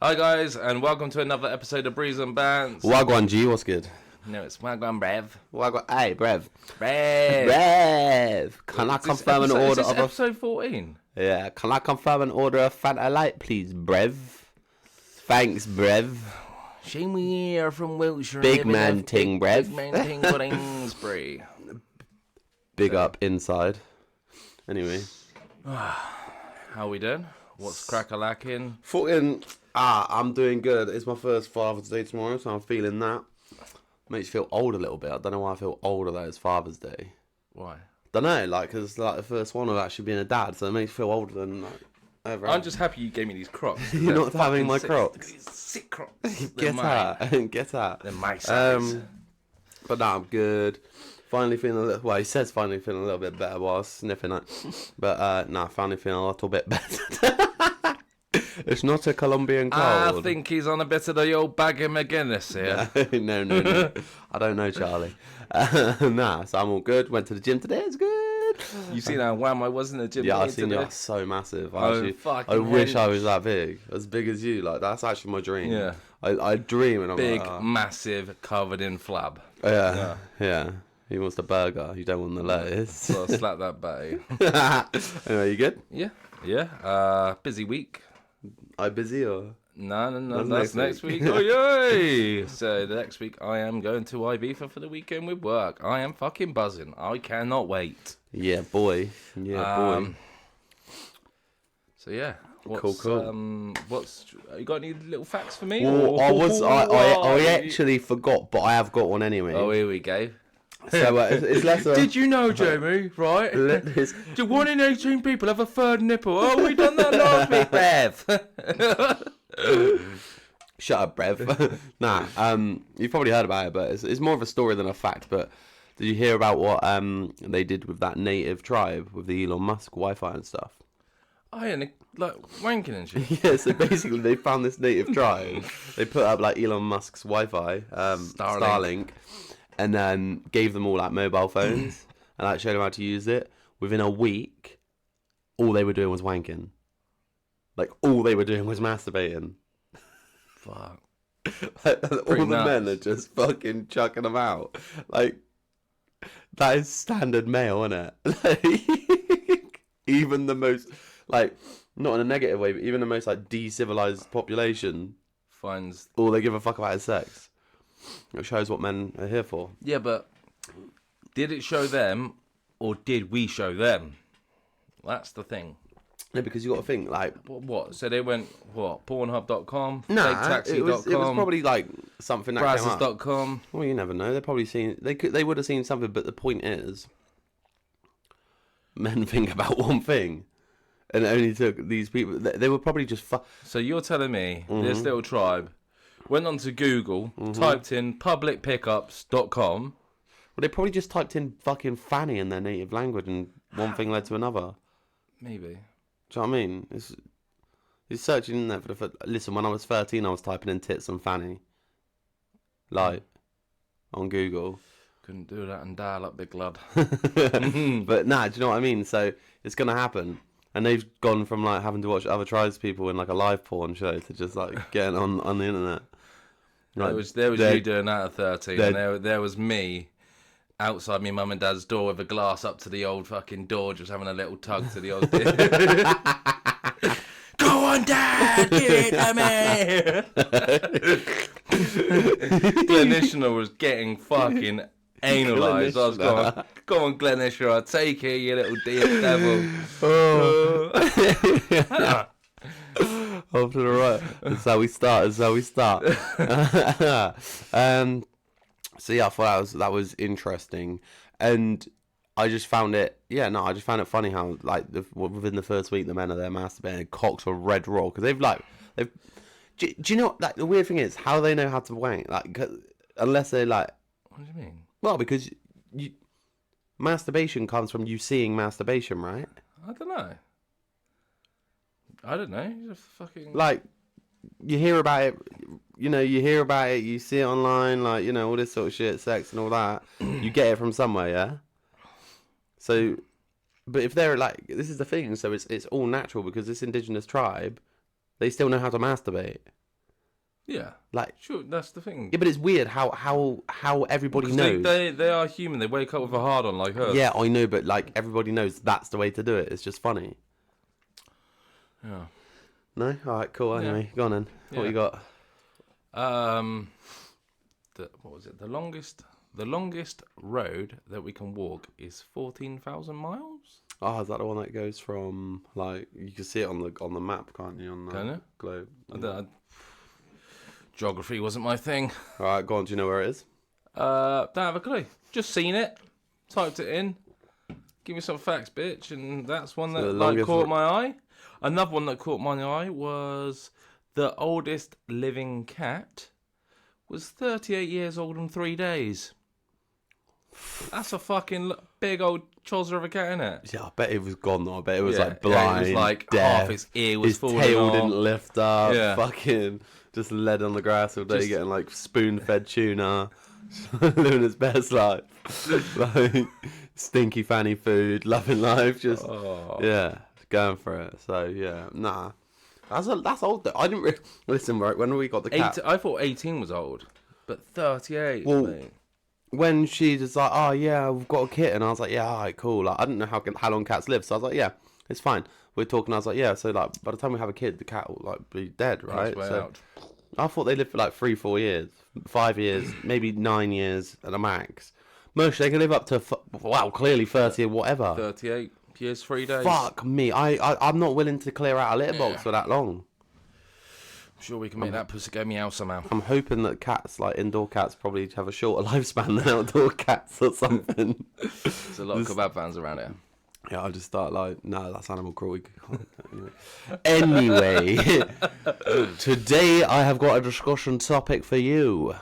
Hi guys, and welcome to another episode of Breeze and Bants. Wagwan G, what's good? No, it's Wagwan Brev. Wagwan, hey, Brev. Brev. Can I confirm an order of a... episode 14? Yeah, can I confirm an order of Fanta Light, please, Brev? Thanks, Brev. Shame we here from Wiltshire. Big man ting, Brev. Big man ting, Bringsbury. Big up inside. Anyway. How we doing? What's crack-a-lacking? Fucking... I'm doing good. It's my first Father's Day tomorrow, so I'm feeling that. Makes you feel old a little bit. I don't know why I feel older though. It's Father's Day. Why? Don't know, like, because like the first one of actually being a dad, so it makes you feel older than like ever. I'm just happy you gave me these Crocs. You're not having my Crocs. Sick Crocs. Get out. Get out. They're my size. But no, I'm good. Finally feeling a little... Well, he says finally feeling a little bit better while I was sniffing it. But, finally feeling a little bit better. It's not a Colombian cold. I think he's on a bit of the old bag of McGuinness here. No. I don't know, Charlie. So I'm all good. Went to the gym today. It's good. You see that wham, I was in the gym. Yeah, I seen you. You're so massive. Fucking I wish I was that big. As big as you. Like, that's actually my dream. Yeah. I dream and I'm big, like... massive, covered in flab. Yeah. He wants the burger. You don't want the lettuce. So I'll slap that back. Anyway, you good? Yeah. Busy week. I busy or? No. That's next week. Oh, yay! So the next week I am going to Ibiza for the weekend with work. I am fucking buzzing. I cannot wait. Yeah, boy. So yeah. Cool. What's you got any little facts for me? Well, I actually forgot, but I have got one anyway. Oh, here we go. So it's less. Did you know, Jamie? Right? Do 1 in 18 people have a third nipple? Oh, we done that last week, Bev. Shut up, Brev. Nah. You've probably heard about it, but it's more of a story than a fact. But did you hear about what they did with that native tribe with the Elon Musk Wi-Fi and stuff? Oh, yeah, like wanking and shit. Yeah, so basically they found this native tribe. They put up like Elon Musk's Wi-Fi, Starlink, and then gave them all like mobile phones and like showed them how to use it. Within a week, all they were doing was wanking. Like all they were doing was masturbating. Fuck. Like, all the men are just fucking chucking them out. Like that is standard male, isn't it? Like, even the most, like, not in a negative way, but even the most like decivilized population finds all they give a fuck about is sex. It shows what men are here for. Yeah, but did it show them, or did we show them? That's the thing. Yeah, because you got to think, like... What? So they went, what? Pornhub.com? Nah, FakeTaxi.com? it was probably, like, something that came up. Brazzers.com? Well, you never know. They've probably seen... They would have seen something, but the point is... Men think about one thing. And it only took these people... They were probably just... So you're telling me this little tribe went onto Google, typed in publicpickups.com. Well, they probably just typed in fucking fanny in their native language and one thing led to another. Maybe. Do you know what I mean? It's searching in there for listen, when I was 13, I was typing in tits and fanny. Like, on Google. Couldn't do that and dial up big lad. But nah, do you know what I mean? So, it's going to happen. And they've gone from, like, having to watch other tribes people in, like, a live porn show to just, like, getting on the internet. Like, there was you doing that at 13, and there was me outside my mum and dad's door with a glass up to the old fucking door, just having a little tug to the old Go on, Dad! Give it to me! Glenn Ishner was getting fucking analysed. I was going, go on, Glenn Ishner, I'll take it, you little devil. Off to the right. That's how we start. So yeah, I thought that was interesting, and I just found it. I just found it funny how like within the first week the men are there masturbating, cocks are red raw because they've. Do you know like the weird thing is how they know how to wank? Like unless they like. What do you mean? Well, because masturbation comes from you seeing masturbation, right? I don't know. You're fucking... Like, you hear about it, you see it online, like, all this sort of shit, sex and all that. You get it from somewhere, yeah? So, but if they're like, this is the thing, so it's all natural because this indigenous tribe, they still know how to masturbate. Yeah. Like, sure, that's the thing. yeah, but it's weird how everybody knows. They are human. They wake up with a hard on like her. Yeah, I know, but like everybody knows that's the way to do it. It's just funny. Yeah. No, all right, cool. Anyway, go on then. What you got? What was it? The longest road that we can walk is 14,000 miles. Oh, is that the one that goes from like you can see it on the map, can't you? On the globe. Geography wasn't my thing. All right, go on. Do you know where it is? Don't have a clue. Just seen it, typed it in. Give me some facts, bitch, and that's one that caught my eye. Another one that caught my eye was the oldest living cat was 38 years old in 3 days. That's a fucking big old chozzer of a cat, innit? Yeah, I bet it was gone though. I bet it was like blind, it was like deaf. half its ear was his falling tail off. didn't lift up. Yeah. Fucking just led on the grass all day, getting like spoon-fed tuna, living his best life. Like stinky fanny food, loving life, just going for it. So yeah, nah. That's old though. I didn't listen. Right, when we got the cat, I thought 18 was old, but 38. Well, mate. When she was like, "Oh yeah, we've got a kitten," I was like, "Yeah, all right, cool." Like, I didn't know how long cats live, so I was like, "Yeah, it's fine." We're talking. I was like, "Yeah." So like, by the time we have a kid, the cat will like be dead, right? So I thought they lived for like 3-4 years, 5 years, maybe 9 years at a max. Most they can live up to clearly 30 or whatever. 38 years, 3 days. Fuck me, I'm not willing to clear out a litter box for that long. I'm sure we can make that pussy go meow somehow. I'm hoping that cats, like indoor cats, probably have a shorter lifespan than outdoor cats or something. There's a lot of kebab fans around here. Yeah, I just start like, no, that's animal cruelty. Anyway, today I have got a discussion topic for you.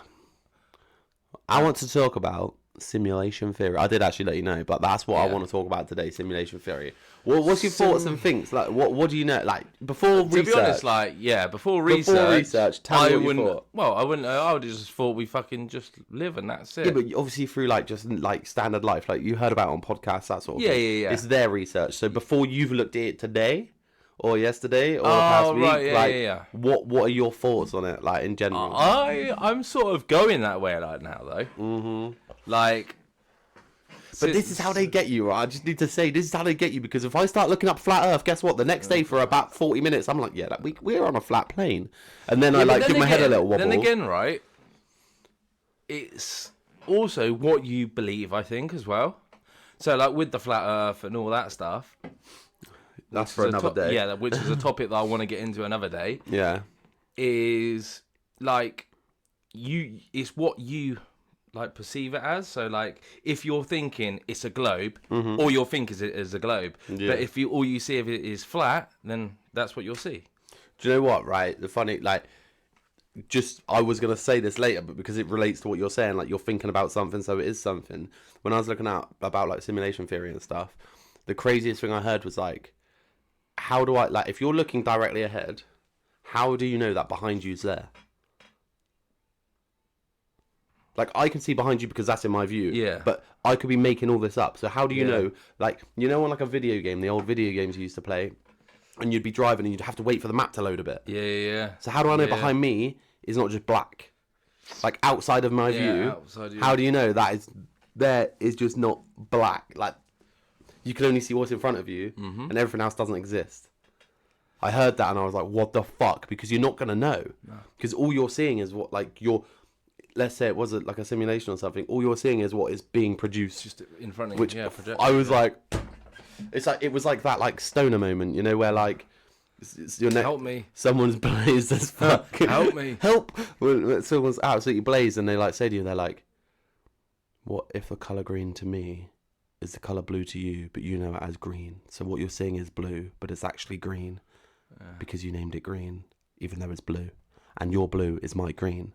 I want to talk about simulation theory. I did actually let you know, but that's what I want to talk about today, simulation theory. What's your thoughts and things? Like, what do you know? Like, before research... To be honest, before research, tell me what wouldn't... you thought. Well, I wouldn't... I would have just thought we fucking just live and that's it. Yeah, but obviously through, like, just, like, standard life. Like, you heard about it on podcasts, that sort of thing. Yeah. It's their research. So before you've looked at it today... Or yesterday, or the past week. Right, What are your thoughts on it, like in general? I'm sort of going that way right now, though. Mm-hmm. Like, but this is how they get you, right? I just need to say, this is how they get you, because if I start looking up flat Earth, guess what? The next day for about 40 minutes, I'm like, yeah, like, we're on a flat plane. And then I give my head a little wobble. Then again, right, it's also what you believe, I think, as well. So, like, with the flat Earth and all that stuff... That's for another day. Yeah, which is a topic that I want to get into another day. Yeah. Is like it's what you like perceive it as. So like if you're thinking it's a globe, all you'll think is a globe. Yeah. But if all you see of it is flat, then that's what you'll see. Do you know what, right? The funny, like, just, I was going to say this later, but because it relates to what you're saying, like, you're thinking about something, so it is something. When I was looking at about, like, simulation theory and stuff, the craziest thing I heard was, like, how do I, like, if you're looking directly ahead, how do you know that behind you's there? Like, I can see behind you because that's in my view. Yeah. But I could be making all this up. So how do you know, like, you know, on, like, a video game, the old video games you used to play, and you'd be driving and you'd have to wait for the map to load a bit. Yeah. So how do I know behind me is not just black? Like, outside of my view, how do you know that is just not black? Like, you can only see what's in front of you, and everything else doesn't exist. I heard that and I was like, what the fuck? Because you're not going to know. Because all you're seeing is what, like, let's say it was like a simulation or something, all you're seeing is what is being produced. Just in front of you, I was like, it was like that, like, stoner moment, you know, where, like, it's your help me. Someone's blazed as fuck. Help me. Help. When someone's absolutely blazed and they, like, say to you, they're like, what if the colour green to me is the colour blue to you, but you know it as green? So what you're seeing is blue, but it's actually green because you named it green, even though it's blue. And your blue is my green.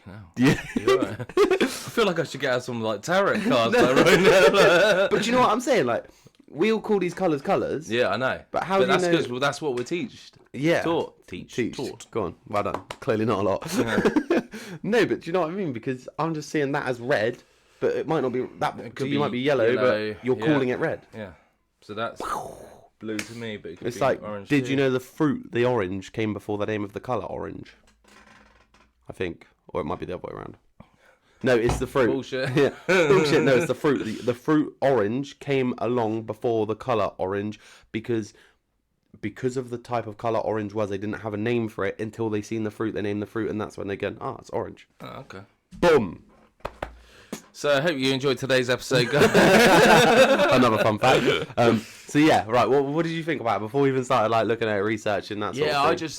No. Yeah. Right. I feel like I should get out some, like, tarot cards right now. But you know what I'm saying? Like, we all call these colours. Yeah, I know. But how do you know? Well, that's what we're taught. Yeah. Taught. Go on. Well done. Clearly not a lot. Yeah. No, but do you know what I mean? Because I'm just seeing that as red, but it might not be that. You might be yellow, but you're calling it red. Yeah. So that's... blue to me, but it could It's be like, orange. did too. you know the fruit, the orange, came before the name of the colour orange? I think. Or it might be the other way around. No, it's the fruit. Bullshit. Yeah. Bullshit, no, it's the fruit. The fruit orange came along before the colour orange because of the type of colour orange was, they didn't have a name for it until they seen the fruit, they named the fruit, and that's when they go, it's orange. Oh, okay. Boom! So I hope you enjoyed today's episode, guys. Another fun fact. So yeah, right. What did you think about it before we even started like looking at it, researching that sort of thing?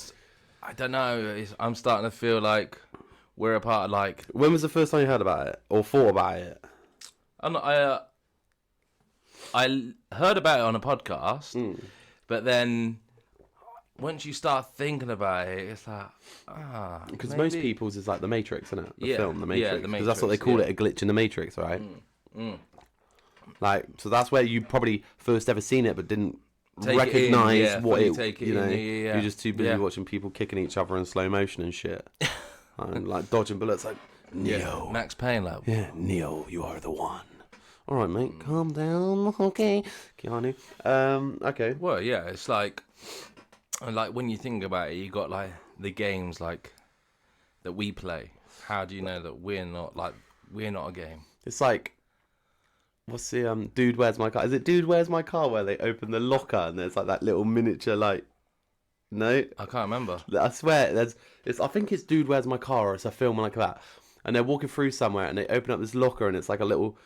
I don't know. I'm starting to feel like we're a part of like. When was the first time you heard about it or thought about it? I heard about it on a podcast, but then once you start thinking about it, it's like because maybe. most people's is like the Matrix, isn't it? The film, the Yeah, Matrix. the Because that's what they call it, a glitch in the Matrix, right? Like, so that's where you probably first ever seen it, but didn't recognize what it. You're just too busy watching people kicking each other in slow motion and shit, and like dodging bullets, like Neo, Max Payne, like Neo, you are the one. All right, mate, calm down, okay, Keanu. Okay. Well, yeah, it's like when you think about it, you got like the games like that we play. How do you know that we're not a game? It's like, what's the Dude, Where's My Car? Is it Dude, Where's My Car, where they open the locker and there's like that little miniature like. No, I can't remember. I swear, I think it's Dude, Where's My Car, or it's a film like that. And they're walking through somewhere and they open up this locker and it's like a little,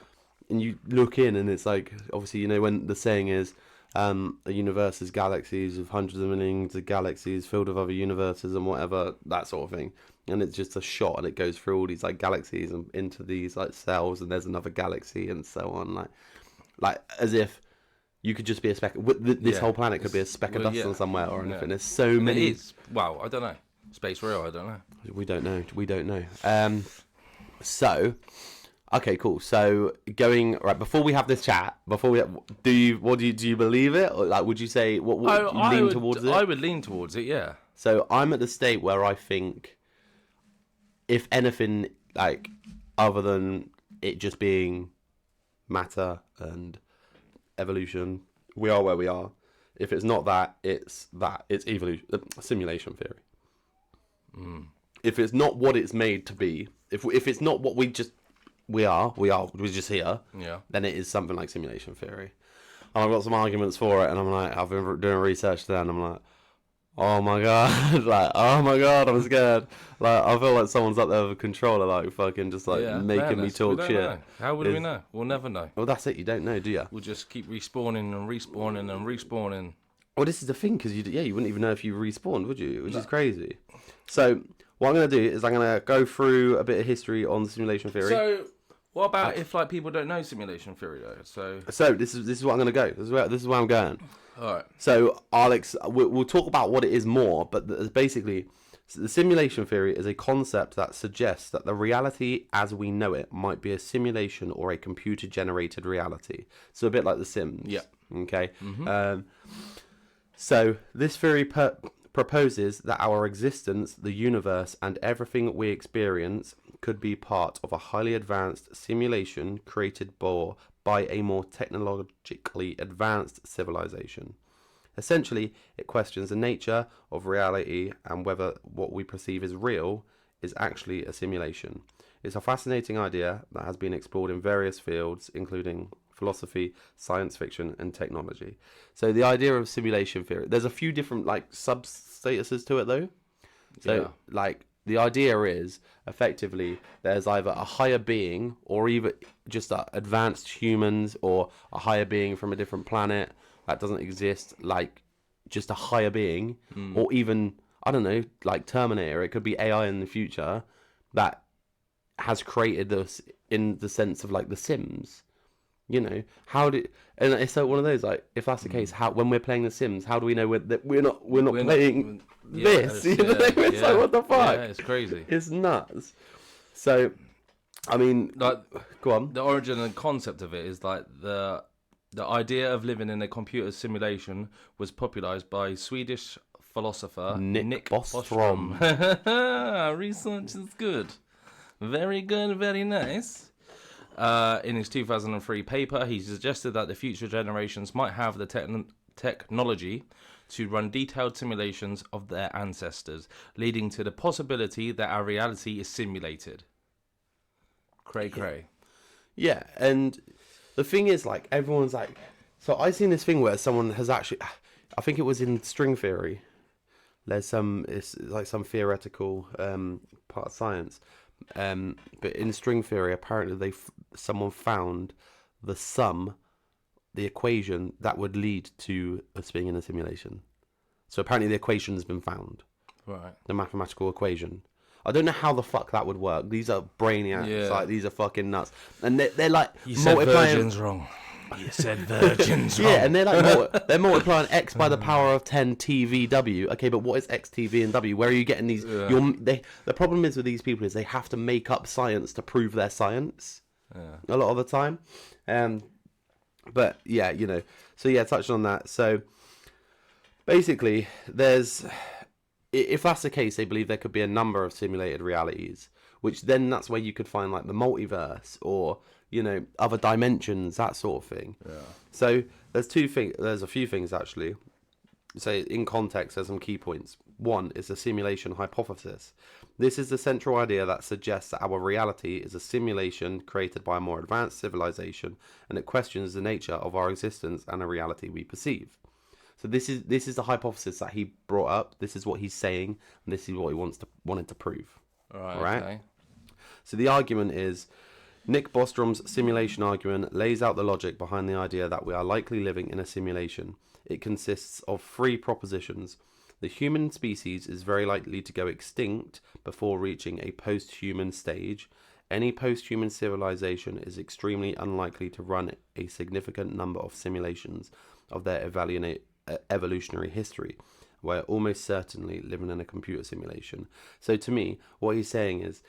and you look in and it's like, obviously, when the saying is, a universe is galaxies of hundreds of millions of galaxies filled with other universes and whatever, that sort of thing. And it's just a shot and it goes through all these like galaxies and into these like cells and there's another galaxy and so on. Like as if you could just be a speck. This whole planet could be a speck of dust on somewhere or anything. There's so many. It is. Wow, I don't know. Space real, I don't know. We don't know. So, okay, cool. So going right before we have this chat, do you believe it, or like would you say what you lean towards it? I would lean towards it, yeah. So I'm at the state where I think, if anything, like other than it just being matter and evolution, we are where we are. If it's not that, it's evolution, simulation theory. If it's not what it's made to be, if it's not what we're just here, then it is something like simulation theory. And I've got some arguments for it, and I'm like, I've been doing research there, and I'm like, oh my god, I'm scared. Like, I feel like someone's up there with a controller, like fucking just like making me talk shit. Know. How would we know? We'll never know. Well, that's it. You don't know, do you? We'll just keep respawning and respawning and respawning. Well, this is the thing, because you wouldn't even know if you respawned, would you? Which is crazy. So what I'm going to do is I'm going to go through a bit of history on simulation theory. So what about if like people don't know simulation theory though? So this is what I'm going to go. This is where I'm going. All right. So Alex, we'll talk about what it is more, but basically, the simulation theory is a concept that suggests that the reality as we know it might be a simulation or a computer-generated reality. So a bit like The Sims. Yeah. Okay. Mm-hmm. So this theory proposes that our existence, the universe, and everything we experience could be part of a highly advanced simulation created by a more technologically advanced civilization. Essentially, it questions the nature of reality and whether what we perceive as real is actually a simulation. It's a fascinating idea that has been explored in various fields, including philosophy, science fiction, and technology. So the idea of simulation theory, there's a few different like sub-statuses to it though. So like the idea is effectively there's either a higher being or even just advanced humans or a higher being from a different planet that doesn't exist, like just a higher being, or even, I don't know, like Terminator, it could be AI in the future that has created us in the sense of like The Sims. You know, and it's like one of those, like, if that's the case, how when we're playing The Sims, how do we know that we're not playing this? You know, it's like, what the fuck? Yeah, it's crazy. It's nuts. So, I mean, like, go on. The origin and concept of it is like the idea of living in a computer simulation was popularized by Swedish philosopher Nick Bostrom. Research is good. Very good, very nice. In his 2003 paper, he suggested that the future generations might have the technology to run detailed simulations of their ancestors, leading to the possibility that our reality is simulated. Cray. Yeah, and the thing is, like, everyone's like... So I seen this thing where someone has actually... I think it was in string theory. There's some... It's like some theoretical part of science. But in string theory, apparently someone found the equation that would lead to us being in a simulation. So apparently the equation has been found. Right. The mathematical equation. I don't know how the fuck that would work. These are brainiacs. Yeah. Like, these are fucking nuts. And they're like... You said virgins wrong. You said virgins wrong. Yeah, and they're like... they're multiplying x by the power of 10 TVW. Okay, but what is x, t, v, and w? Where are you getting these... Yeah. The problem is with these people is they have to make up science to prove their science. Yeah. A lot of the time. But, yeah, you know... So, yeah, touching on that. So, basically, there's... If that's the case, they believe there could be a number of simulated realities, which then that's where you could find like the multiverse or, you know, other dimensions, that sort of thing. Yeah. So there's a few things actually. So in context, there's some key points. One is the simulation hypothesis. This is the central idea that suggests that our reality is a simulation created by a more advanced civilization, and it questions the nature of our existence and the reality we perceive. So this is the hypothesis that he brought up. This is what he's saying, and this is what he wanted to prove. All right. Okay. So the argument is, Nick Bostrom's simulation argument lays out the logic behind the idea that we are likely living in a simulation. It consists of 3 propositions. The human species is very likely to go extinct before reaching a post-human stage. Any post-human civilization is extremely unlikely to run a significant number of simulations of their evolutionary history. We're almost certainly living in a computer simulation. So to me, what he's saying is,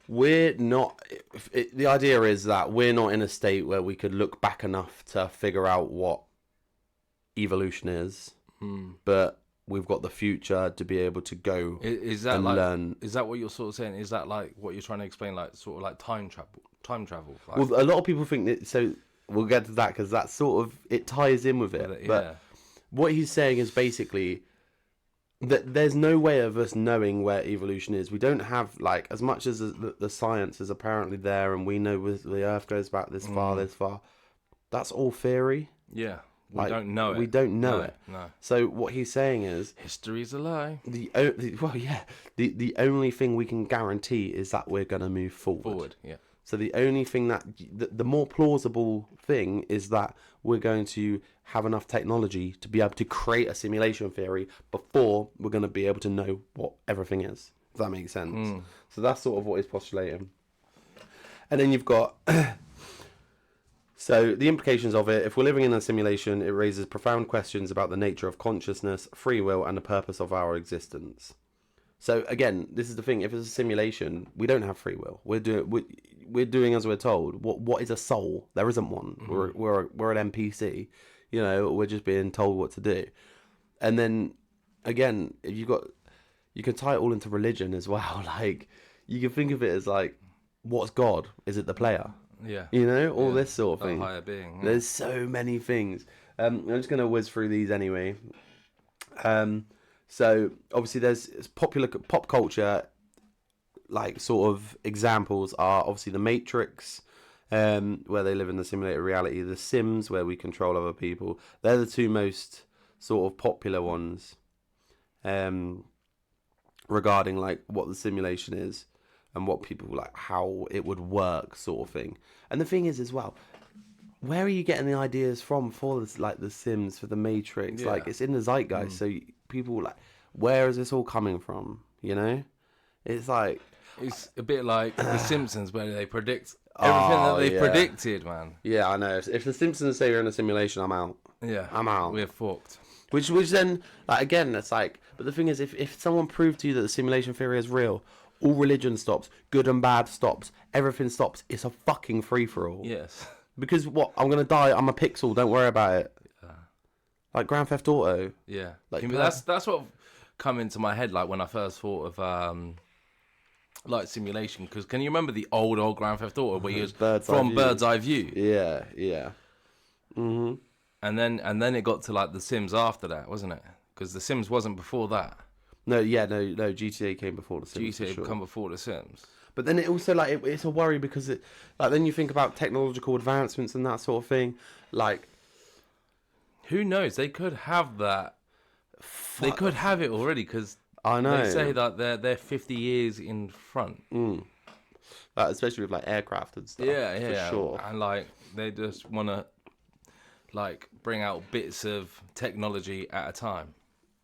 the idea is that we're not in a state where we could look back enough to figure out what evolution is, but we've got the future to be able to go learn. Is that what you're sort of saying? Is that like what you're trying to explain, like sort of like time travel? Like... Well, a lot of people think that, so we'll get to that because that sort of, it ties in with it. Yeah. But what he's saying is basically that there's no way of us knowing where evolution is. We don't have, like, as much as the science is apparently there and we know the Earth goes back this far, that's all theory. Yeah. We don't know it. We don't know it. No. So what he's saying is... History's a lie. The only thing we can guarantee is that we're going to move forward. Yeah. So the only thing the more plausible thing is that we're going to have enough technology to be able to create a simulation theory before we're going to be able to know what everything is. If that makes sense. So that's sort of what he's postulating. And then you've got... So the implications of it, if we're living in a simulation, it raises profound questions about the nature of consciousness, free will, and the purpose of our existence. So again, this is the thing. If it's a simulation, we don't have free will. We're doing as we're told. What is a soul? There isn't one. We're an NPC. You know, we're just being told what to do. And then again, you can tie it all into religion as well. Like, you can think of it as like, what's God? Is it the player? Yeah. You know, all this sort of thing. A higher being. Yeah. There's so many things. I'm just going to whiz through these anyway. So obviously there's popular pop culture, like sort of examples are obviously The Matrix, where they live in the simulated reality, The Sims, where we control other people. They're the 2 most sort of popular ones, regarding like what the simulation is and what people like, how it would work, sort of thing. And the thing is as well, where are you getting the ideas from for this, like The Sims, for The Matrix? Yeah. Like, it's in the zeitgeist, so people like, where is this all coming from? You know, it's like, it's a bit like The Simpsons, where they predict everything that they predicted, man. Yeah, I know. If The Simpsons say you're in a simulation, I'm out. Yeah, I'm out. We're fucked. Which then, like, again, it's like, but the thing is, if someone proved to you that the simulation theory is real, all religion stops, good and bad stops, everything stops. It's a fucking free for all. Yes. Because what? I'm gonna die. I'm a pixel. Don't worry about it. Like Grand Theft Auto. Yeah. Like, that's what come into my head. Like when I first thought of like simulation. Because can you remember the old Grand Theft Auto where you was Bird's eye view? Yeah. Mhm. And then it got to like The Sims after that, wasn't it? Because The Sims wasn't before that. No. GTA came before The Sims. GTA come before The Sims. But then it also like it's a worry because it like then you think about technological advancements and that sort of thing. Like, who knows? They could have that. They could have it already because I know they say that they're 50 years in front. Like, especially with like aircraft and stuff. Yeah, for sure. And like they just want to like bring out bits of technology at a time.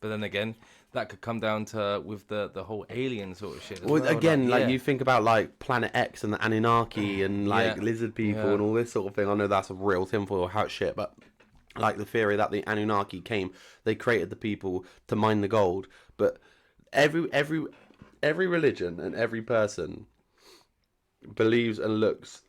But then again, that could come down to with the whole alien sort of shit. Well, again, like you think about like Planet X and the Anunnaki and like lizard people and all this sort of thing. I know that's a real tinfoil hat shit, but like the theory that the Anunnaki came, they created the people to mine the gold. But every religion and every person believes and looks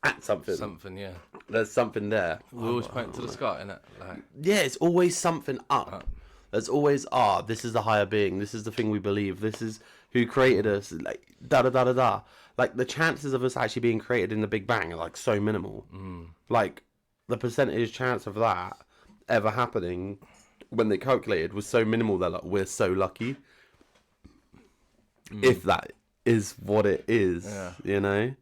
at something. Something, yeah. There's something there. We always point to the sky, innit? Like, yeah, it's always something up. There's always, this is the higher being. This is the thing we believe. This is who created us. Like, da-da-da-da-da. Like, the chances of us actually being created in the Big Bang are, like, so minimal. Like, the percentage chance of that ever happening when they calculated was so minimal. They're like, we're so lucky. If that is what it is, you know?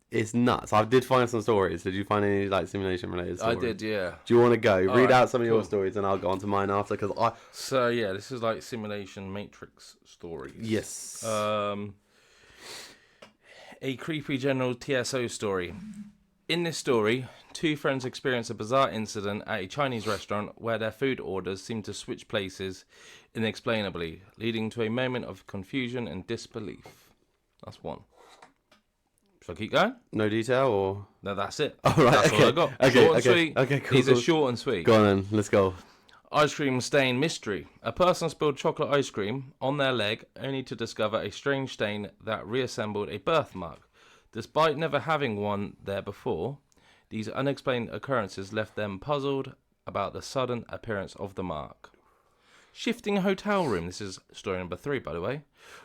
It's nuts. I did find some stories. Did you find any like simulation related stories? I did, yeah. Do you want to go? Read out some of your stories and I'll go on to mine after. So, yeah, this is like simulation matrix stories. Yes. A creepy general TSO story. In this story, two friends experience a bizarre incident at a Chinese restaurant where their food orders seem to switch places inexplainably, leading to a moment of confusion and disbelief. That's one. Shall I keep going? No detail or? No, that's it. Oh, right. That's all I got. Short and sweet. Okay, cool. These are short and sweet. Go on then, let's go. Ice cream stain mystery. A person spilled chocolate ice cream on their leg only to discover a strange stain that reassembled a birthmark. Despite never having one there before, these unexplained occurrences left them puzzled about the sudden appearance of the mark. Shifting hotel room. This is story number 3, by the way.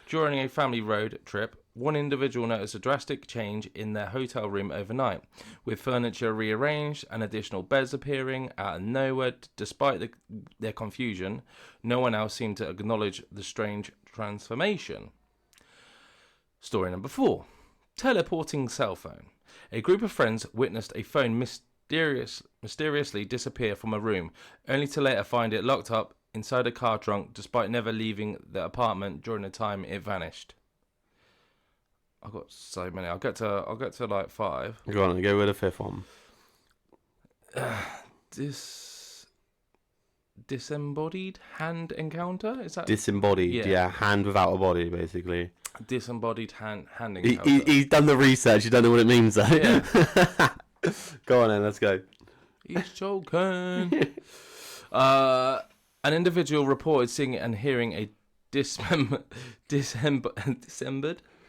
During a family road trip, one individual noticed a drastic change in their hotel room overnight, with furniture rearranged and additional beds appearing out of nowhere. Despite their confusion, no one else seemed to acknowledge the strange transformation. Story number 4. Teleporting cell phone. A group of friends witnessed a phone mysteriously disappear from a room, only to later find it locked up inside a car trunk despite never leaving the apartment during the time it vanished. I've got so many. I'll get to like 5. Go on, go with the 5th one. Disembodied hand encounter? Is that disembodied? Yeah, hand without a body, basically. Disembodied hand encounter. He's done the research. You don't know what it means, though. Yeah. Go on then, let's go. He's choking. An individual reported seeing and hearing a disembodied.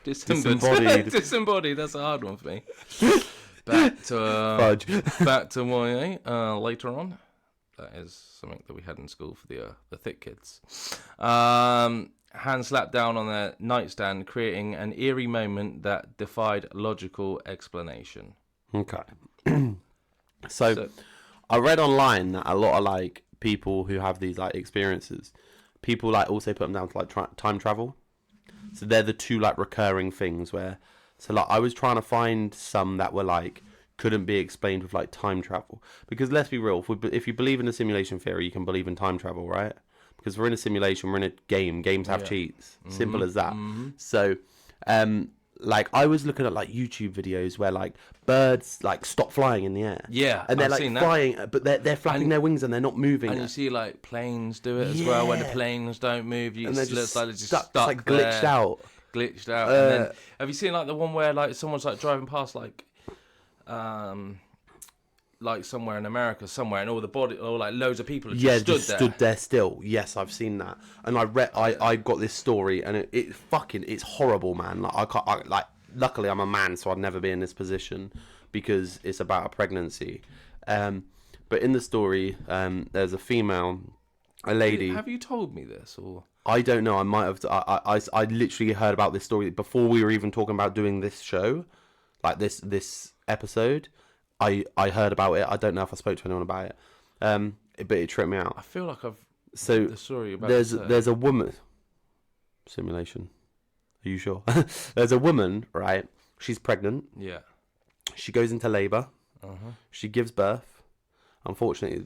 Disembodied. That's a hard one for me. Back to YA later on. That is something that we had in school for the thick kids. Hand slapped down on their nightstand, creating an eerie moment that defied logical explanation. Okay. So I read online that a lot of like people who have these like experiences, people like also put them down to like time travel. So they're the two like recurring things where, so like I was trying to find some that were like couldn't be explained with like time travel, because let's be real, if you believe in the simulation theory, you can believe in time travel, right? Because we're in a simulation, we're in a game. Games have cheats. Simple as that. So, like I was looking at like YouTube videos where like birds like stop flying in the air. Yeah, and they're like flying, but they're flapping their wings and they're not moving. And you see like planes do it as well, when the planes don't move. And they're just looks like they're just stuck like glitched out. And then have you seen like the one where like someone's like driving past like somewhere in America somewhere, and all like loads of people have just stood there still. Yes, I've seen that, and I got this story, and it's horrible, man. Like luckily I'm a man, so I'd never be in this position because it's about a pregnancy. But in the story, there's a female a lady. Have you told me this or? I don't know. I might have. I literally heard about this story before we were even talking about doing this show, like this episode. I heard about it. I don't know if I spoke to anyone about it. But it tripped me out. I feel like I've So the story about there's a woman. Simulation. Are you sure? There's a woman, right? She's pregnant. Yeah. She goes into labour. Uh-huh. She gives birth. Unfortunately,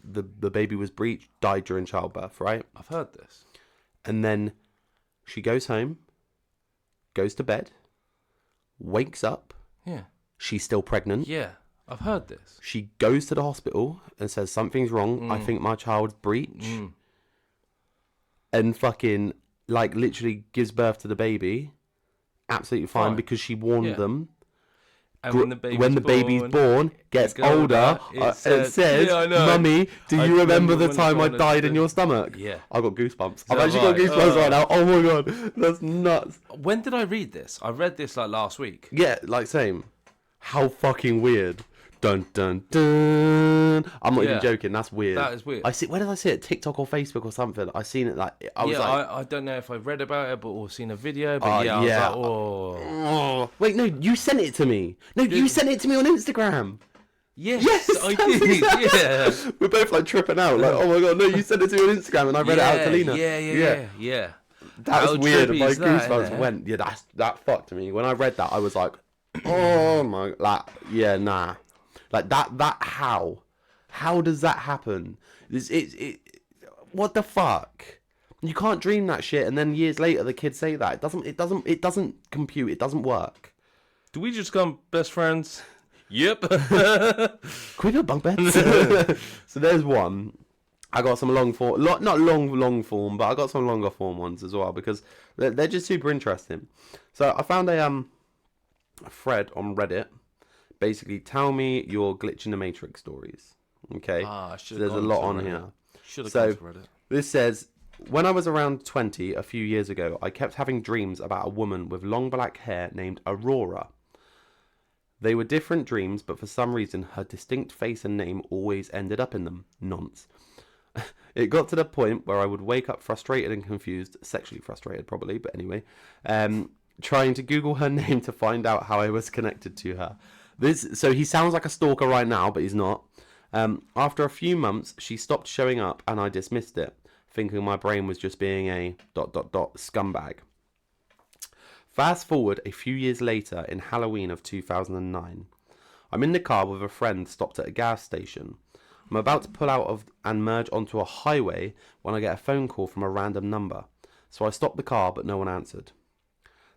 the baby was breached, died during childbirth, right? I've heard this. And then she goes home, goes to bed, wakes up. Yeah. She's still pregnant. Yeah. I've heard this. She goes to the hospital and says, something's wrong. I think my child's breech. And fucking, like, literally gives birth to the baby. Absolutely fine. Because she warned them. And when the baby's born, gets older, it says, Mummy, do you remember the time I died in your stomach? Yeah. I got goosebumps. I've actually got goosebumps right now. Oh my God. That's nuts. When did I read this? I read this like last week. Yeah, like same. How fucking weird. Dun dun dun. I'm not even joking. That's weird. That is weird. Where did I see it? TikTok or Facebook or something? I seen it like I was like, I don't know if I read about it, but or seen a video. But I was like, oh. Wait, no, you sent it to me. No, you sent it to me on Instagram. Yes, I did. Yeah, we're both like tripping out. Like, oh my God, no, you sent it to me on Instagram, and I read it out to Lena. Yeah. That's weird. My goosebumps went. Yeah, that fucked me. When I read that, I was like, oh my, like, yeah, nah. Like that how does that happen? What the fuck? You can't dream that shit and then years later the kids say that. It doesn't compute. It doesn't work. Do we just become best friends? Yep. Can we do bunk beds? So there's one. I got some long form, not long form, but I got some longer form ones as well because they're just super interesting. So I found a thread on Reddit. Basically, tell me your glitch in the Matrix stories. Okay, so there's a lot on here. So this says, when I was around 20 a few years ago, I kept having dreams about a woman with long black hair named Aurora. They were different dreams, but for some reason, her distinct face and name always ended up in them. Nonce. It got to the point where I would wake up frustrated and confused, sexually frustrated probably, but anyway, trying to Google her name to find out how I was connected to her. So he sounds like a stalker right now, but he's not. After a few months, she stopped showing up and I dismissed it, thinking my brain was just being a ... scumbag. Fast forward a few years later in Halloween of 2009. I'm in the car with a friend stopped at a gas station. I'm about to pull out and merge onto a highway when I get a phone call from a random number. So I stopped the car, but no one answered.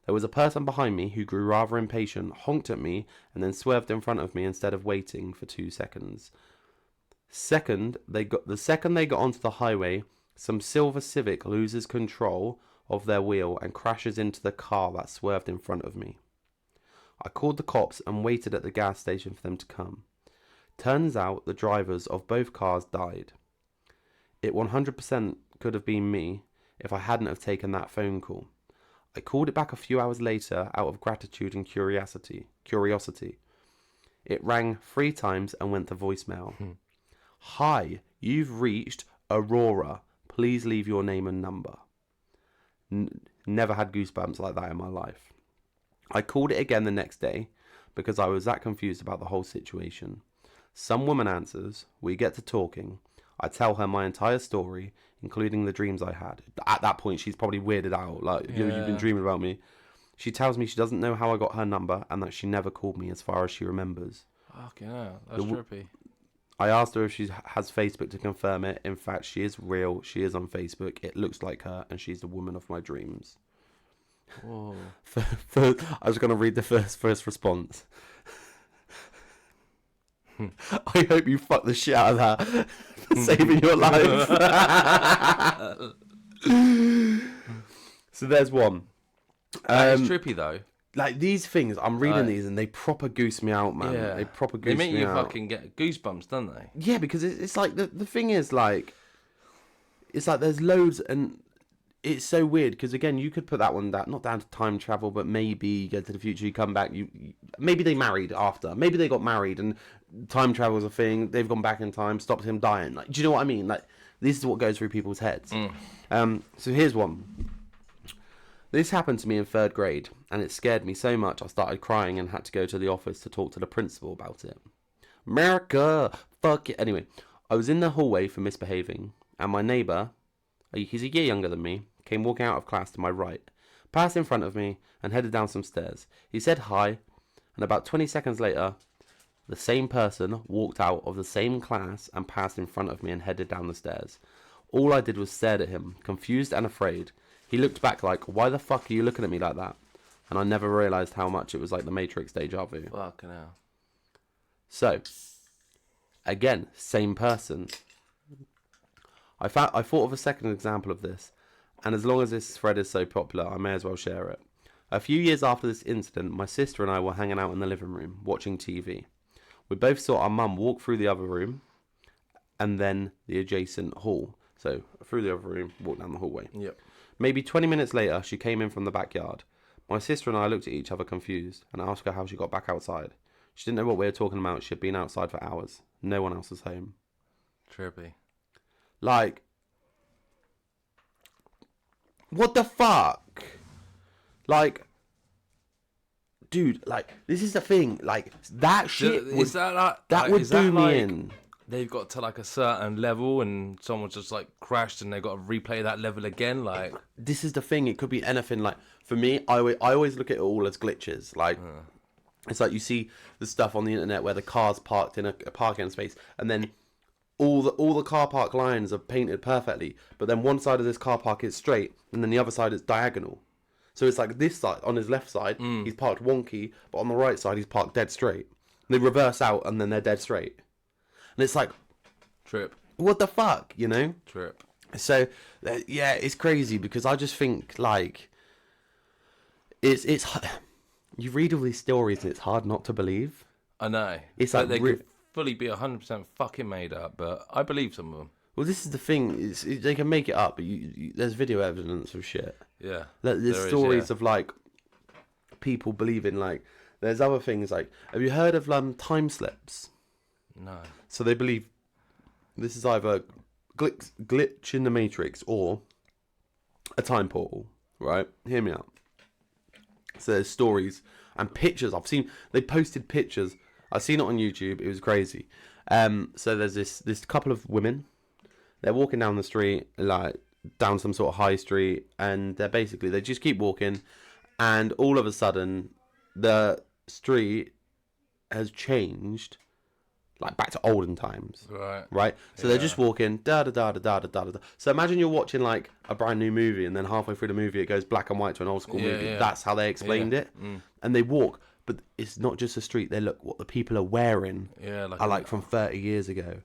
There was a person behind me who grew rather impatient, honked at me, and then swerved in front of me instead of waiting for 2 seconds. The second they got onto the highway, some silver Civic loses control of their wheel and crashes into the car that swerved in front of me. I called the cops and waited at the gas station for them to come. Turns out the drivers of both cars died. It 100% could have been me if I hadn't have taken that phone call. I called it back a few hours later out of gratitude and curiosity. It rang 3 times and went to voicemail. Hi, you've reached Aurora. Please leave your name and number. Never had goosebumps like that in my life. I called it again the next day because I was that confused about the whole situation. Some woman answers. We get to talking. I tell her my entire story, including the dreams I had. At that point, she's probably weirded out. Like, you've been dreaming about me. She tells me she doesn't know how I got her number and that she never called me as far as she remembers. Fucking hell, that's trippy. I asked her if she has Facebook to confirm it. In fact, she is real. She is on Facebook. It looks like her, and she's the woman of my dreams. Whoa. I was going to read the first response. I hope you fuck the shit out of that for saving your life. So there's one. It's trippy though. Like these things, I'm reading these and they proper goose me out, man. Yeah. They proper goose me out. They make you fucking get goosebumps, don't they? Yeah, because it's like the thing is like, it's like there's loads and it's so weird because again you could put that one down, not down to time travel, but maybe you go to the future, you come back, maybe they married after, maybe they got married and time travel's a thing. They've gone back in time, stopped him dying. Like, do you know what I mean? Like, this is what goes through people's heads. So here's one. This happened to me in 3rd grade, and it scared me so much I started crying and had to go to the office to talk to the principal about it. America, fuck it. Anyway, I was in the hallway for misbehaving, and my neighbour, he's a year younger than me, came walking out of class to my right, passed in front of me, and headed down some stairs. He said hi, and about 20 seconds later, the same person walked out of the same class and passed in front of me and headed down the stairs. All I did was stare at him, confused and afraid. He looked back like, why the fuck are you looking at me like that? And I never realised how much it was like the Matrix deja vu. Fucking hell. So, again, same person. I thought of a second example of this, and as long as this thread is so popular, I may as well share it. A few years after this incident, my sister and I were hanging out in the living room, watching TV. We both saw our mum walk through the other room, and then the adjacent hall. So, through the other room, walk down the hallway. Yep. Maybe 20 minutes later, she came in from the backyard. My sister and I looked at each other confused, and asked her how she got back outside. She didn't know what we were talking about. She had been outside for hours. No one else was home. Trippy. Like, what the fuck? Like, dude, like, this is the thing. Like, that shit would, that would do me in. They've got to like a certain level and someone's just like crashed and they got to replay that level again. Like, this is the thing. It could be anything. Like, for me, I always look at it all as glitches. Like, it's like you see the stuff on the internet where the car's parked in a parking space, and then all the car park lines are painted perfectly, but then one side of this car park is straight, and then the other side is diagonal. So it's like this side, on his left side, he's parked wonky, but on the right side, he's parked dead straight. They reverse out, and then they're dead straight. And it's like, trip. What the fuck, you know? Trip. So, yeah, it's crazy because I just think, like, it's you read all these stories and it's hard not to believe. I know. It's like like they could fully be 100% fucking made up, but I believe some of them. Well, this is the thing. They can make it up, but there's video evidence of shit. Yeah. There's stories of, like, people believing, like, there's other things, like, have you heard of time slips? No. So they believe this is either glitch in the Matrix or a time portal, right? Hear me out. So there's stories and pictures. They posted pictures. I've seen it on YouTube. It was crazy. So there's this couple of women. They're walking down the street, like down some sort of high street, and they just keep walking, and all of a sudden the street has changed, like back to olden times. Right. So they're just walking, da da da da da da da. So imagine you're watching like a brand new movie, and then halfway through the movie it goes black and white to an old school movie. Yeah. That's how they explained it. And they walk, but it's not just a street. They look what the people are wearing. Are like from 30 years ago,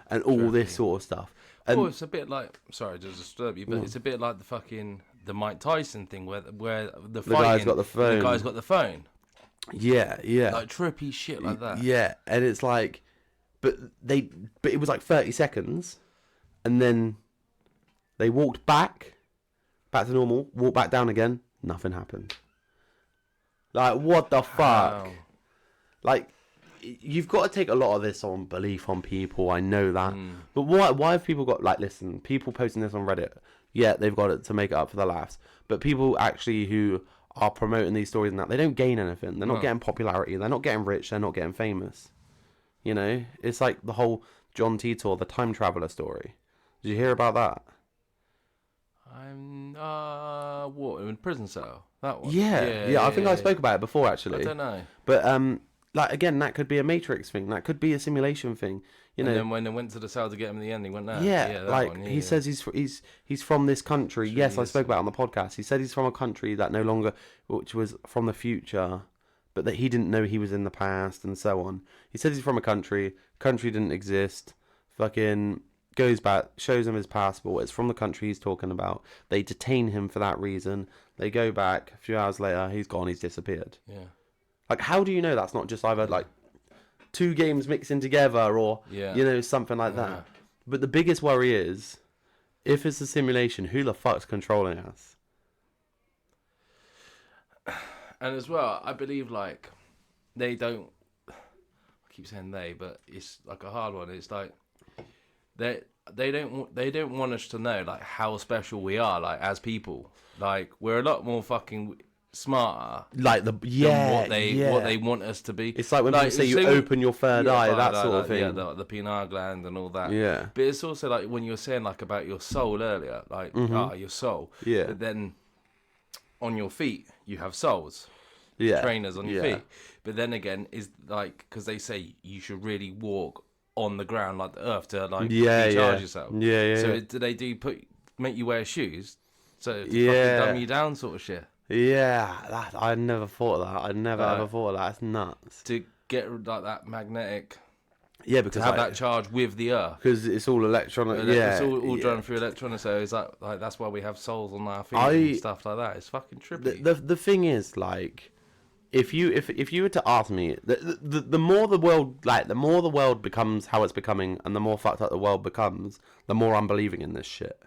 and all this sort of stuff. And it's a bit like, sorry to disturb you, but it's a bit like the Mike Tyson thing where the guy's got the phone. The guy's got the phone. Yeah. Like trippy shit like that. Yeah, and it's like, but it was like 30 seconds, and then they walked back to normal, walked back down again, nothing happened. Like, what the fuck? Like, you've got to take a lot of this on belief on people, I know that. But why have people got, like, listen, people posting this on Reddit, yeah, they've got it to make it up for the laughs, but people actually who are promoting these stories and that, they don't gain anything. They're not getting popularity, they're not getting rich, they're not getting famous. You know, it's like the whole John Titor, the time traveler story. Did you hear about that? What, in prison cell? That one? Yeah. I think I spoke about it before, actually. I don't know. But, like, again, that could be a Matrix thing. That could be a simulation thing. You know. And then when they went to the cell to get him in the end, he went there. Yeah, like, he says he's from this country. Jeez. Yes, I spoke about it on the podcast. He said he's from a country that no longer, which was from the future, but that he didn't know he was in the past and so on. He says he's from a country didn't exist, fucking goes back, shows him his passport, it's from the country he's talking about. They detain him for that reason. They go back, a few hours later, he's gone, he's disappeared. Yeah. Like, how do you know that's not just either, like, two games mixing together or, you know, something like that? But the biggest worry is, if it's a simulation, who the fuck's controlling us? And as well, I believe, like, they don't... I keep saying they, but it's, like, a hard one. It's like, they don't want us to know like how special we are like as people. Like we're a lot more fucking smarter. Like than what they want us to be. It's like when people say you open your third eye, that sort of thing. Yeah, the pineal gland and all that. Yeah. But it's also like when you were saying like about your soul earlier, like your soul. Yeah. But then on your feet you have soles. Yeah. Trainers on your feet. But then again, is like because they say you should really walk on the ground like the earth to like recharge yourself. So do they make you wear shoes? So to fucking dumb you down sort of shit. Yeah, I never thought of that. I never ever thought of that. It's nuts. To get like that magnetic. Yeah, because to have that charge with the earth. Because it's all electronic. It's all drawn through electronics. So it's like that's why we have soles on our feet and stuff like that. It's fucking trippy. The thing is, like, if you were to ask me, the more the world becomes how it's becoming, and the more fucked up the world becomes, the more I'm believing in this shit.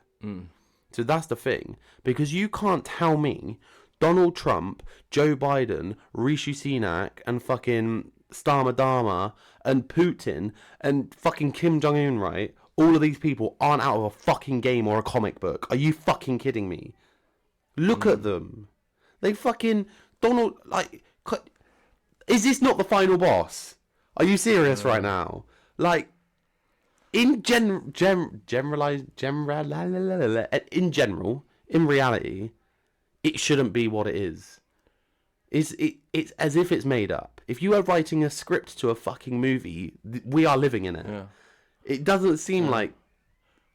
So that's the thing, because you can't tell me Donald Trump, Joe Biden, Rishi Sunak, and fucking Starmer Dharma, and Putin, and fucking Kim Jong-un, right? All of these people aren't out of a fucking game or a comic book. Are you fucking kidding me? Look at them. They fucking... Donald, like... Is this not the final boss? Are you serious right now? Like... In general, in reality, it shouldn't be what it is. It's as if it's made up. If you are writing a script to a fucking movie, we are living in it. Yeah. It doesn't seem like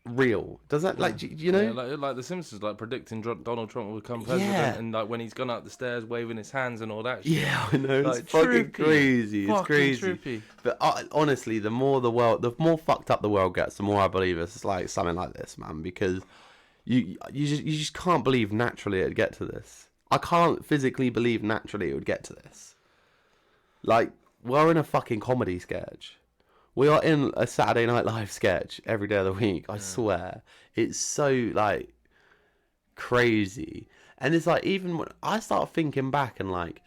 real. Does that, like, you know? Yeah, like The Simpsons, like predicting Donald Trump will become president, and like when he's gone up the stairs waving his hands and all that shit. Yeah, I know. Like, it's fucking crazy. It's crazy. Trippy. But honestly, the more fucked up the world gets, the more I believe it's like something like this, man. Because you just can't believe naturally it'd get to this. I can't physically believe naturally it would get to this. Like, we're in a fucking comedy sketch. We are in a Saturday Night Live sketch every day of the week. I swear. It's so, like, crazy. And it's like, even when I start thinking back and, like,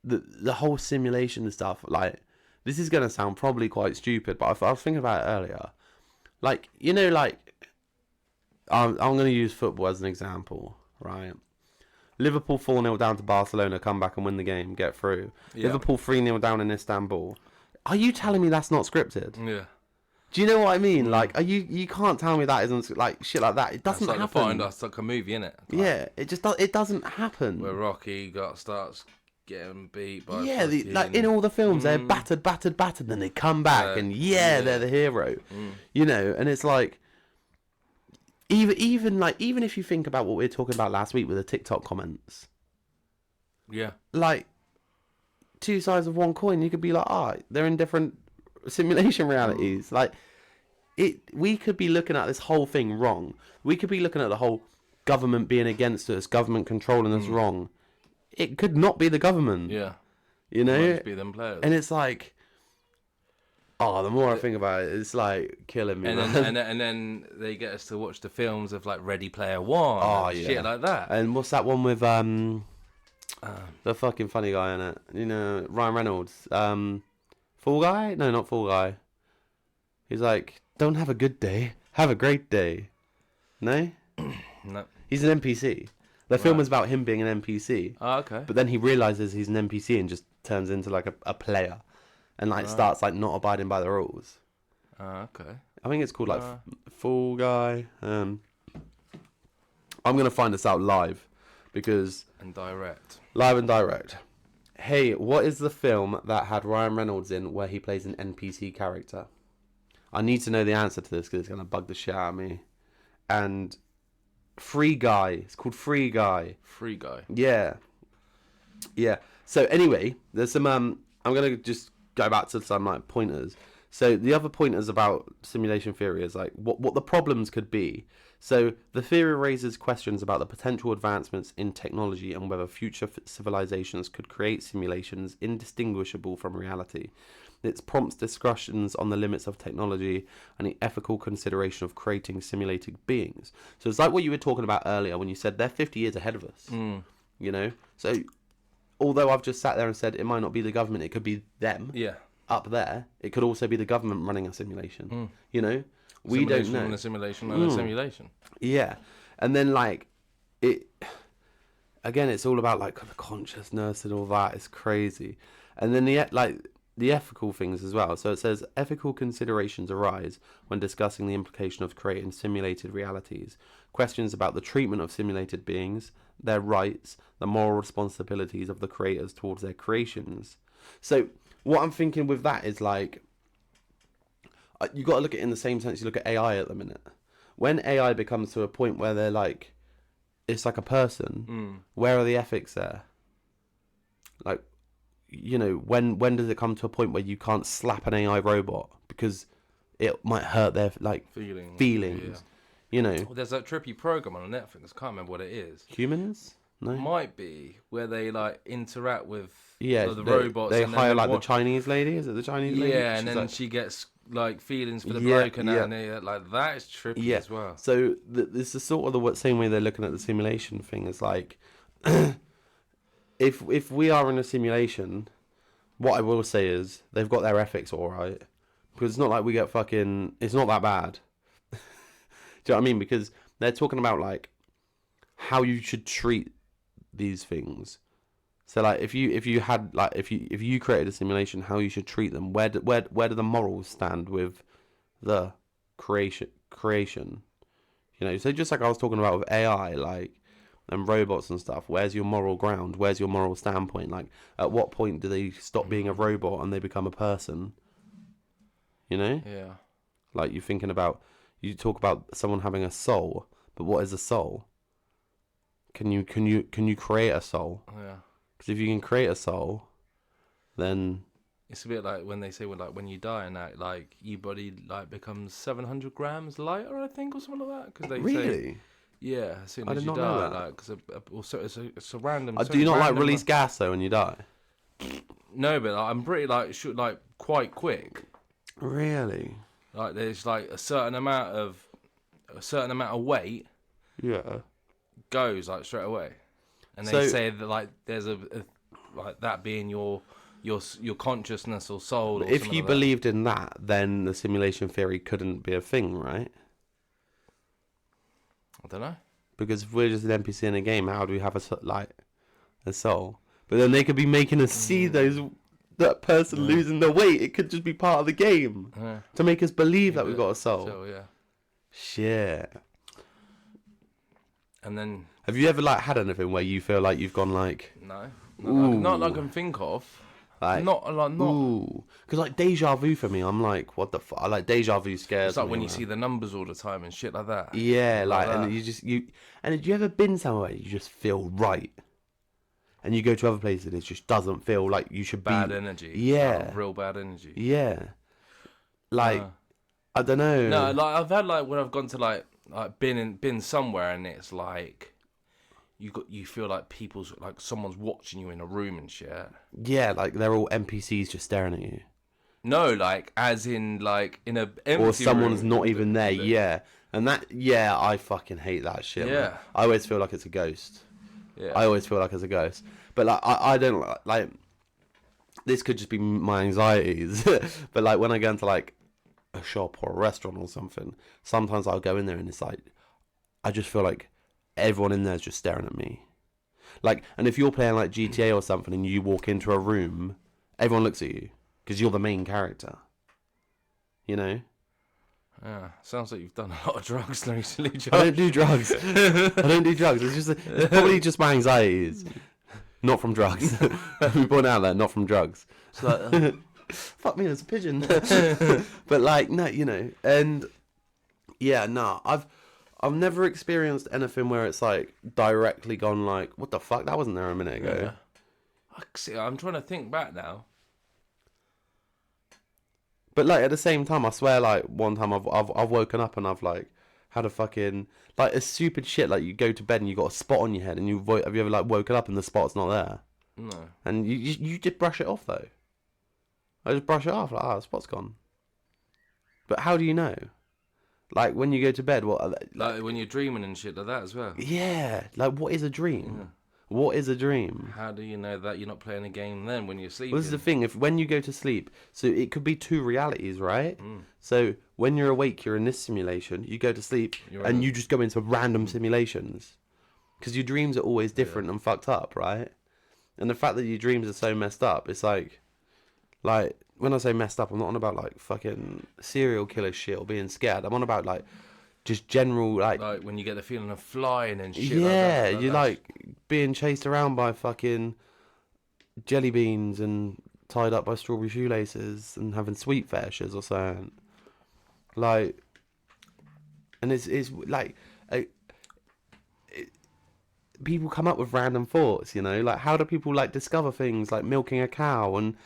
the whole simulation and stuff, like, this is going to sound probably quite stupid, but I was thinking about it earlier. Like, you know, like, I'm going to use football as an example, right? Liverpool 4-0 down to Barcelona, come back and win the game, get through. Yeah. Liverpool 3-0 down in Istanbul. Are you telling me that's not scripted? Yeah. Do you know what I mean? Like, you can't tell me that isn't, like, shit like that. It doesn't happen. That's like a movie, innit? Like, yeah, it doesn't happen. Where Rocky starts getting beat by like in all the films, they're battered, then they come back and they're the hero. You know, and it's like, even if you think about what we were talking about last week with the TikTok comments. Yeah. Like, two sides of one coin. You could be like, they're in different simulation realities. Like, we could be looking at this whole thing wrong. We could be looking at the whole government being against us, government controlling us wrong. It could not be the government. Yeah. You know? It might just be them players. And it's like, the more I think about it, it's like killing me. And then they get us to watch the films of like Ready Player One. Shit like that. And what's that one with the fucking funny guy in it? You know, Ryan Reynolds. Fall Guy? No, not Fall Guy. He's like, don't have a good day, have a great day. No? No. He's an NPC. The film is about him being an NPC. Oh, okay. But then he realizes he's an NPC and just turns into like a player. And like starts like not abiding by the rules. Okay. I think it's called like Fall Guy. I'm gonna find this out live because live and direct. Hey, what is the film that had Ryan Reynolds in where he plays an NPC character? I need to know the answer to this because it's gonna bug the shit out of me. And Free Guy. It's called Free Guy. Free Guy. Yeah. So anyway, there's some. I'm gonna just go back to some like pointers. So the other pointers about simulation theory is like what the problems could be. So the theory raises questions about the potential advancements in technology and whether future civilizations could create simulations indistinguishable from reality. It prompts discussions on the limits of technology and the ethical consideration of creating simulated beings. So it's like what you were talking about earlier when you said they're 50 years ahead of us. You know? So although I've just sat there and said it might not be the government, it could be them up there. It could also be the government running a simulation, you know? We don't know. And a simulation and a simulation. Yeah. And then, like, it... Again, it's all about, like, consciousness and all that. It's crazy. And then, the ethical things as well. So it says, ethical considerations arise when discussing the implication of creating simulated realities. Questions about the treatment of simulated beings, their rights, the moral responsibilities of the creators towards their creations. So what I'm thinking with that is, like, you got to look at it in the same sense you look at AI at the minute. When AI becomes to a point where they're like, it's like a person, where are the ethics there? Like, you know, when does it come to a point where you can't slap an AI robot because it might hurt their, like, feelings? Yeah. You know, well, there's that trippy program on Netflix. I can't remember what it is. Humans? No, might be where they like interact with the robots. They hire like the Chinese lady. Is it the Chinese lady? Yeah, and then like... she gets like feelings for the bloke, and like that is trippy as well. So this is sort of the same way they're looking at the simulation thing. Is like, if we are in a simulation, what I will say is they've got their ethics all right, because it's not like we get fucking. It's not that bad. Do you know what I mean? Because they're talking about like how you should treat these things. So like if you had like if you created a simulation, how you should treat them. Where do the morals stand with the creation? You know, so just like I was talking about with AI, like, and robots and stuff, where's your moral ground? Where's your moral standpoint? Like, at what point do they stop being a robot and they become a person? You know? Yeah. Like, you're thinking about, you talk about someone having a soul, but what is a soul? Can you create a soul? Yeah. Because if you can create a soul, then it's a bit like when they say when you die and that, like, your body like becomes 700 grams lighter, I think, or something like that. Because they really, yeah, as soon as you die, like, because also it's a random. Do you not like release gas though when you die? No, but I'm pretty like quite quick. Really? Like there's like a certain amount of weight. Yeah. Goes like straight away, and they say that like there's a like that being your consciousness or soul. Or if you believed in that, then the simulation theory couldn't be a thing, right? I don't know. Because if we're just an NPC in a game, how do we have a soul? But then they could be making us see that person losing the weight. It could just be part of the game to make us believe that we've got a soul. So, yeah. Shit. And then, have you ever like had anything where you feel like you've gone like, no, not like I can think of, like, not because like deja vu for me, I'm like, what the fuck? Like deja vu scares. It's like me, when you see the numbers all the time and shit like that. Yeah, like and and have you ever been somewhere you just feel right, and you go to other places and it just doesn't feel like you should bad energy. Yeah, like, real bad energy. Yeah, like I don't know. No, like I've had like when I've gone to like been somewhere and it's like you feel like someone's watching you in a room and shit. Yeah, like they're all NPCs just staring at you. No, like as in like in a empty or someone's room. not even there. Yeah, and that I fucking hate that shit. Yeah, man. I always feel like it's a ghost. Yeah, I always feel like it's a ghost. But like I don't like. This could just be my anxieties. But like when I go into like a shop or a restaurant or something, sometimes I'll go in there and it's like I just feel like everyone in there is just staring at me. Like, and if you're playing like GTA or something and you walk into a room, everyone looks at you because you're the main character. You know? Yeah, sounds like you've done a lot of drugs recently, Josh. I don't do drugs. It's probably just my anxieties. Not from drugs. We point out that, not from drugs. It's like, fuck me, there's a pigeon. But like, no, you know, and yeah, no, I've never experienced anything where it's like directly gone like, what the fuck, that wasn't there a minute ago. Yeah. I'm trying to think back now. But like at the same time, I swear, like one time I've woken up and I've like had a fucking like a stupid shit, like you go to bed and you got a spot on your head and have you ever like woken up and the spot's not there? No. And you just brush it off though. I just brush it off like, the spot's gone. But how do you know? Like when you go to bed, what? Like when you're dreaming and shit like that as well. Yeah. Like what is a dream? Yeah. What is a dream? How do you know that you're not playing a game then when you're sleeping? Well, this is the thing. When you go to sleep, so it could be two realities, right? So when you're awake, you're in this simulation. You go to sleep, and you just go into random simulations, because your dreams are always different and fucked up, right? And the fact that your dreams are so messed up, it's like when I say messed up, I'm not on about like fucking serial killer shit or being scared. I'm on about like just general like when you get the feeling of flying and shit. Yeah, like that, you're like being chased around by fucking jelly beans and tied up by strawberry shoelaces and having sweet fetishes or something. Like, and it's like people come up with random thoughts, you know, like how do people like discover things like milking a cow and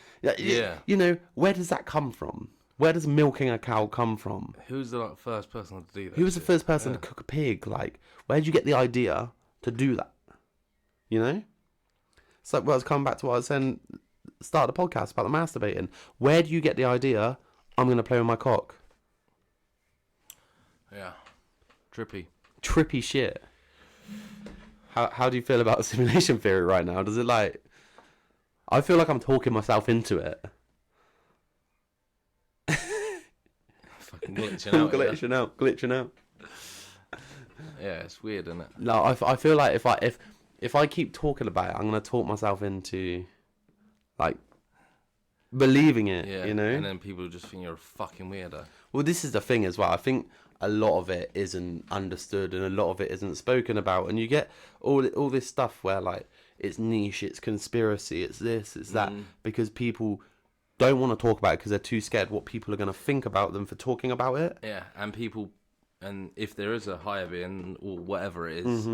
you know, where does that come from? Where does milking a cow come from? Who's the first person to do that? Who was the first person to cook a pig? Like, where did you get the idea to do that? You know? It's like, well, I was coming back to what I was saying, start the podcast about the masturbating. Where do you get the idea, I'm going to play with my cock? Yeah. Trippy shit. How do you feel about simulation theory right now? Does it like... I feel like I'm talking myself into it. Fucking glitching out. glitching out. Yeah, it's weird, isn't it? No, I feel like if I keep talking about it, I'm gonna talk myself into like believing it. Yeah, you know. And then people just think you're a fucking weirdo. Well, this is the thing as well. I think a lot of it isn't understood and a lot of it isn't spoken about, and you get all this stuff where like it's niche, it's conspiracy, it's this, it's that, because people don't want to talk about it because they're too scared what people are going to think about them for talking about it. Yeah, and if there is a higher being or whatever it is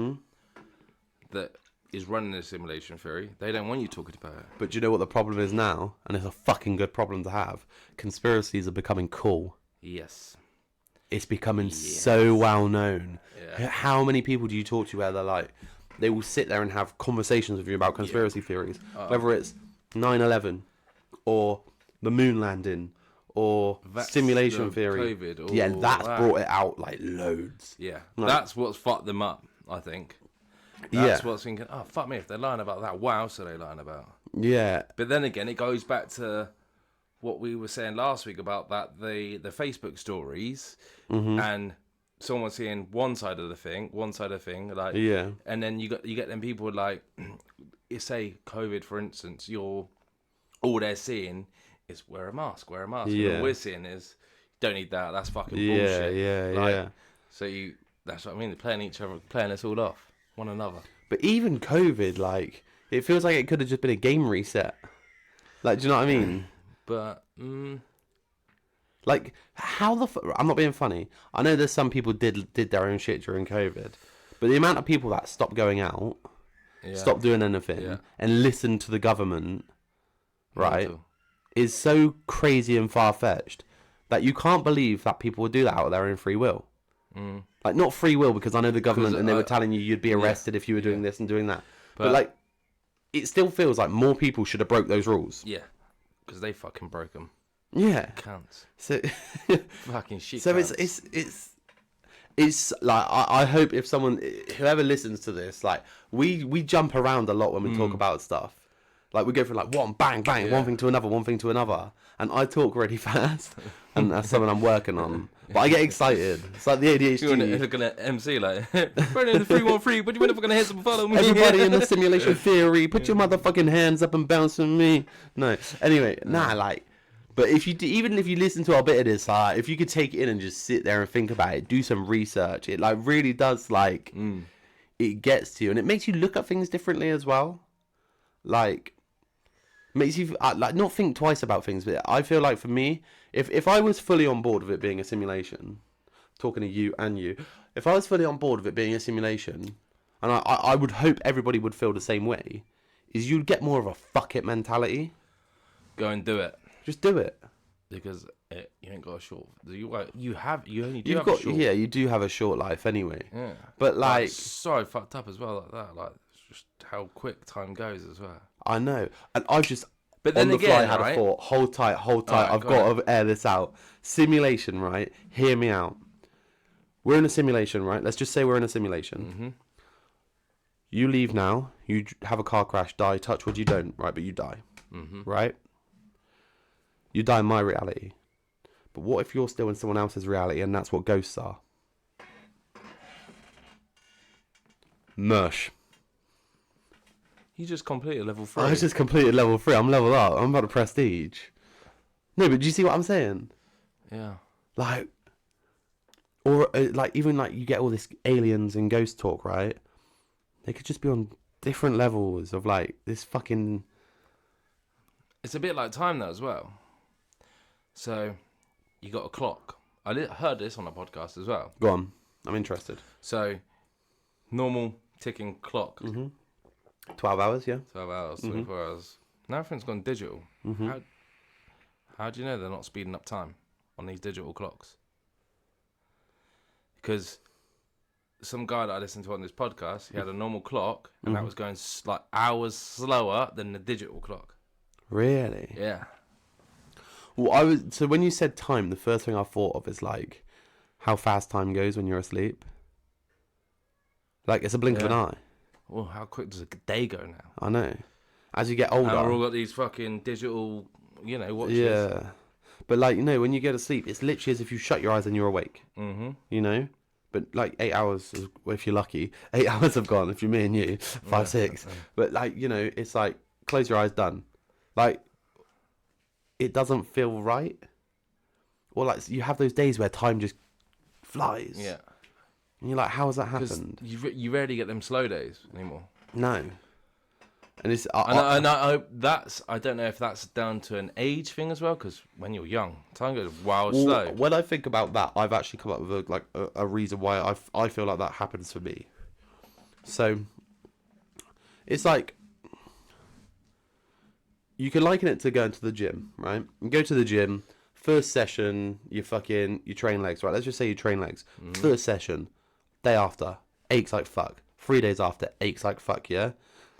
that is running a simulation theory, they don't want you talking about it. But do you know what the problem is now? And it's a fucking good problem to have. Conspiracies are becoming cool. Yes. It's becoming so well known. Yeah. How many people do you talk to where they're like, they will sit there and have conversations with you about conspiracy theories, whether it's 9/11 or the moon landing or simulation theory. COVID or that's brought it out like loads. Yeah, like, that's what's fucked them up, I think. That's what's thinking, oh, fuck me, if they're lying about that, what else are they lying about? Yeah. But then again, it goes back to what we were saying last week about that the Facebook stories and someone seeing one side of the thing, like and then you get them people like, you say COVID for instance, all they're seeing is wear a mask. And all we're seeing is don't need that. That's fucking bullshit. Yeah. So that's what I mean. They're playing each other, playing us all off, one another. But even COVID, like, it feels like it could have just been a game reset. Like, do you know what I mean? But like, how I'm not being funny. I know there's some people did their own shit during COVID, but the amount of people that stopped going out, stopped doing anything, and listened to the government, right, is so crazy and far-fetched that you can't believe that people would do that out of their own free will. Like, not free will, because I know the government and they were telling you you'd be arrested if you were doing this and doing that. But like, it still feels like more people should have broke those rules. Yeah, because they fucking broke them. Yeah. Cunts. So fucking shit. So cunts. it's like I hope if whoever listens to this, like we jump around a lot when we talk about stuff. Like we go from like one bang, one thing to another, and I talk really fast, and that's something I'm working on. But I get excited. It's like the ADHD. You're gonna MC like, burn in the 313, but you're never gonna hit some follow me. Everybody in the simulation theory, put your motherfucking hands up and bounce with me. No, anyway, like, but even if you listen to a bit of this, if you could take it in and just sit there and think about it, do some research, it like really does like, it gets to you, and it makes you look at things differently as well. Like, makes you like not think twice about things. But I feel like for me, if I was fully on board with it being a simulation, talking to you, if I was fully on board with it being a simulation, and I would hope everybody would feel the same way, is you'd get more of a fuck it mentality. Go and do it. Just do it. Because you ain't got a short. You only do You've have got, a short. Yeah, you do have a short life anyway. Yeah. But like, it's so fucked up as well, like that. Like it's just how quick time goes as well. I know, and I just. But then on the again, fly had a thought. Hold tight. Right, I've got to air this out. Simulation, right? Hear me out. We're in a simulation, right? Let's just say we're in a simulation. You leave now, you have a car crash, die, touch wood, you don't, right? But you die, right? You die in my reality. But what if you're still in someone else's reality and that's what ghosts are? Mush. You just completed level 3. I just completed level 3. I'm level up. I'm about to prestige. No, but do you see what I'm saying? Yeah. Like, or like even like you get all this aliens and ghost talk, right? They could just be on different levels of like this fucking. It's a bit like time though as well. So, you got a clock. I heard this on a podcast as well. Go on, I'm interested. So, normal ticking clock. 12 hours, yeah. 12 hours, 24 hours. Now everything's gone digital. How do you know they're not speeding up time on these digital clocks? Because some guy that I listened to on this podcast, he had a normal clock, and that was going like hours slower than the digital clock. Really? Yeah. Well, so when you said time, the first thing I thought of is like how fast time goes when you're asleep. Like it's a blink of an eye. Well, how quick does a day go now? I know. As you get older, and we've all got these fucking digital, watches. Yeah. But like when you go to sleep, it's literally as if you shut your eyes and you're awake. But like 8 hours, if you're lucky, 8 hours have gone. If you're me and you, 5, 6. But like it's like close your eyes, done. Like it doesn't feel right. Or like you have those days where time just flies. Yeah. And you're like, how has that happened? You rarely get them slow days anymore. No. And it's I don't know if that's down to an age thing as well, because when you're young, time goes slow. When I think about that, I've actually come up with a reason why I feel like that happens for me. So it's like you can liken it to going to the gym, right? You go to the gym, first session, you train legs, right? Let's just say you train legs. First session, day after, aches like fuck. 3 days after, aches like fuck, yeah?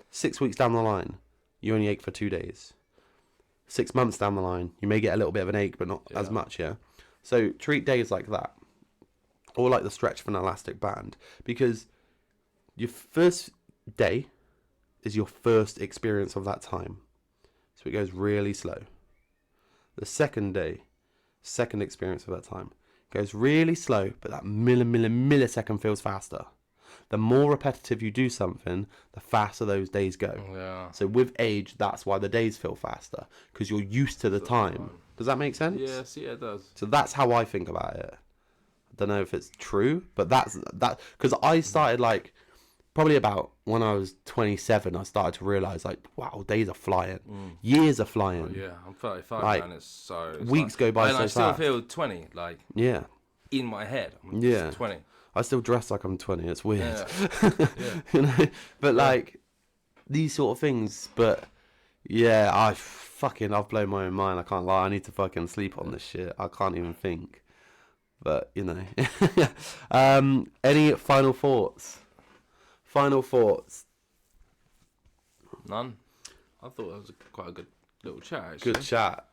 6 weeks down the line, you only ache for 2 days. 6 months down the line, you may get a little bit of an ache, but not as much, yeah? So treat days like that. Or like the stretch of an elastic band. Because your first day is your first experience of that time. So it goes really slow. The second day, second experience of that time, goes really slow, but that millisecond feels faster. The more repetitive you do something, the faster those days go. Yeah. So with age, that's why the days feel faster, because you're used to the time. Does that make sense? Yes, yeah, it does. So that's how I think about it. I don't know if it's true, but that's because I started like probably about when I was 27, I started to realise like, wow, days are flying, years are flying. Oh, yeah, I'm 35 like, and it's weeks go by so fast. And I still feel 20, like in my head. I'm 20. I still dress like I'm 20. It's weird, But like these sort of things. But yeah, I've blown my own mind. I can't lie. I need to fucking sleep on this shit. I can't even think. But any final thoughts? Final thoughts? None. I thought that was quite a good little chat. Actually. Good chat.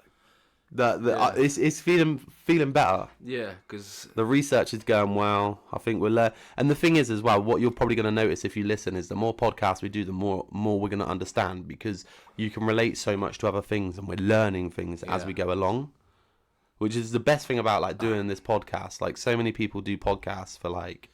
It's feeling better. Yeah, because the research is going well. I think we're and the thing is as well, what you're probably going to notice if you listen is the more podcasts we do, the more we're going to understand, because you can relate so much to other things, and we're learning things as we go along, which is the best thing about like doing this podcast. Like so many people do podcasts for like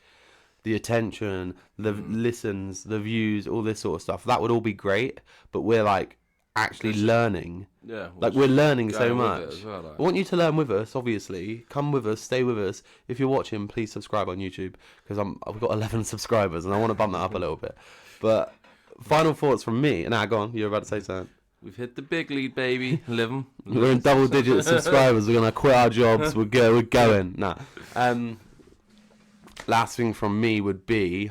the attention, the listens, the views, all this sort of stuff. That would all be great, but we're like actually learning. Yeah, like we're learning so much. Well, like. I want you to learn with us. Obviously, come with us, stay with us. If you're watching, please subscribe on YouTube, because I've got 11 subscribers and I want to bump that up a little bit. But final thoughts from me. Now, go on. You're about to say something. We've hit the big lead, baby. We're in double-digit subscribers. We're gonna quit our jobs. We're going. Nah. Last thing from me would be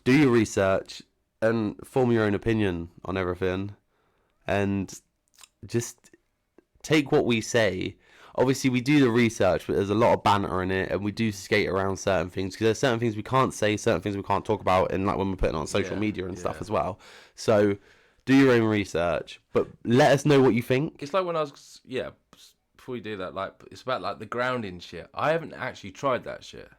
do your research and form your own opinion on everything, and just take what we say. Obviously, we do the research, but there's a lot of banter in it, and we do skate around certain things, because there's certain things we can't say, certain things we can't talk about, and like when we're putting on social media and stuff as well. So do your own research, but let us know what you think. It's like when I was, before we do that, like it's about like the grounding shit. I haven't actually tried that shit.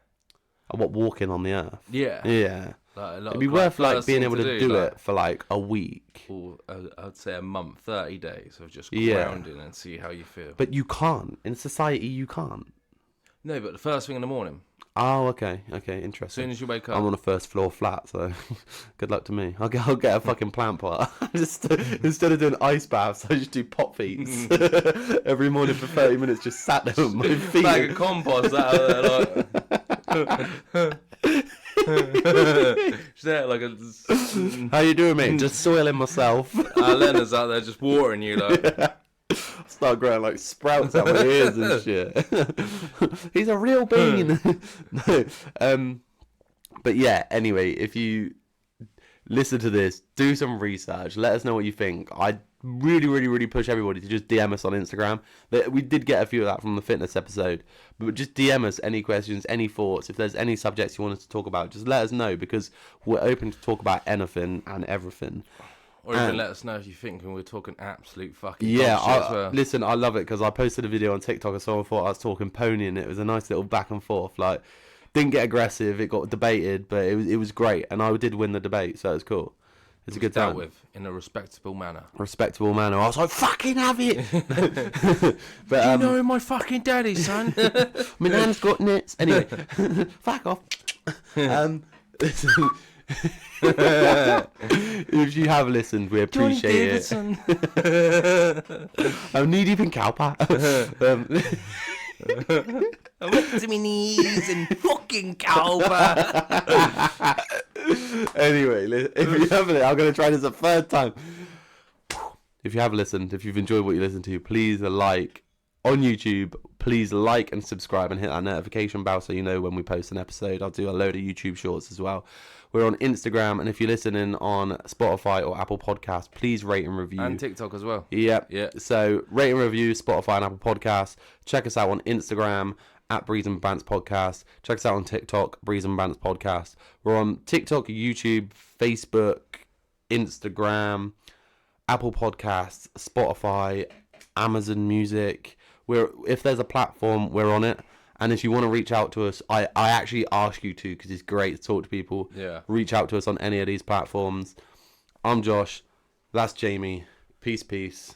What, walking on the earth? Yeah. Yeah. Like, it'd be worth like being able to do it for like a week. Or I'd say a month, 30 days of just Yeah. grounding and see how you feel. But you can't. In society, you can't. No, but the first thing in the morning. Oh, okay, As interesting. soon as you wake up. I'm on a first floor flat, so good luck to me. I'll get a fucking plant pot. Just instead of doing ice baths, I just do pot feeds every morning for 30 minutes. Just sat there with my feet. Bag of compost out there, just there, like a. How you doing, mate? Just soiling myself. Leonard's out there just watering you, like. Start growing like sprouts out my ears and shit. He's a real bean. No. But yeah, anyway, if you listen to this, do some research. Let us know what you think. I really, really, really push everybody to just DM us on Instagram. We did get a few of that from the fitness episode. But just DM us any questions, any thoughts. If there's any subjects you want us to talk about, just let us know, because we're open to talk about anything and everything. Or even let us know if you think we're talking absolute fucking yeah. well. Listen, I love it, because I posted a video on TikTok and someone thought I was talking pony, and it was a nice little back and forth. Like, didn't get aggressive, it got debated, but it was great, and I did win the debate, so it's cool. It's a good time. Dealt with in a respectable manner. Respectable manner. I was like, fucking have it. But you know my fucking daddy, son. My nan's got nits. Anyway, fuck off. Listen. If you have listened, we appreciate it. I'm knee deep in cowpa. I'm up to my knees in fucking cowpa. Anyway, if you haven't, I'm going to try this a third time. If you have listened, if you've enjoyed what you listened to, please like on YouTube. Please like and subscribe and hit that notification bell so you know when we post an episode. I'll do a load of YouTube shorts as well. We're on Instagram, and if you're listening on Spotify or Apple Podcasts, please rate and review. And TikTok as well. Yep. Yeah. So rate and review Spotify and Apple Podcasts. Check us out on Instagram at Breeze and Bants Podcast. Check us out on TikTok, Breeze and Bants Podcast. We're on TikTok, YouTube, Facebook, Instagram, Apple Podcasts, Spotify, Amazon Music. If there's a platform, we're on it. And if you want to reach out to us, I actually ask you to, because it's great to talk to people. Yeah. Reach out to us on any of these platforms. I'm Josh. That's Jamie. Peace, peace.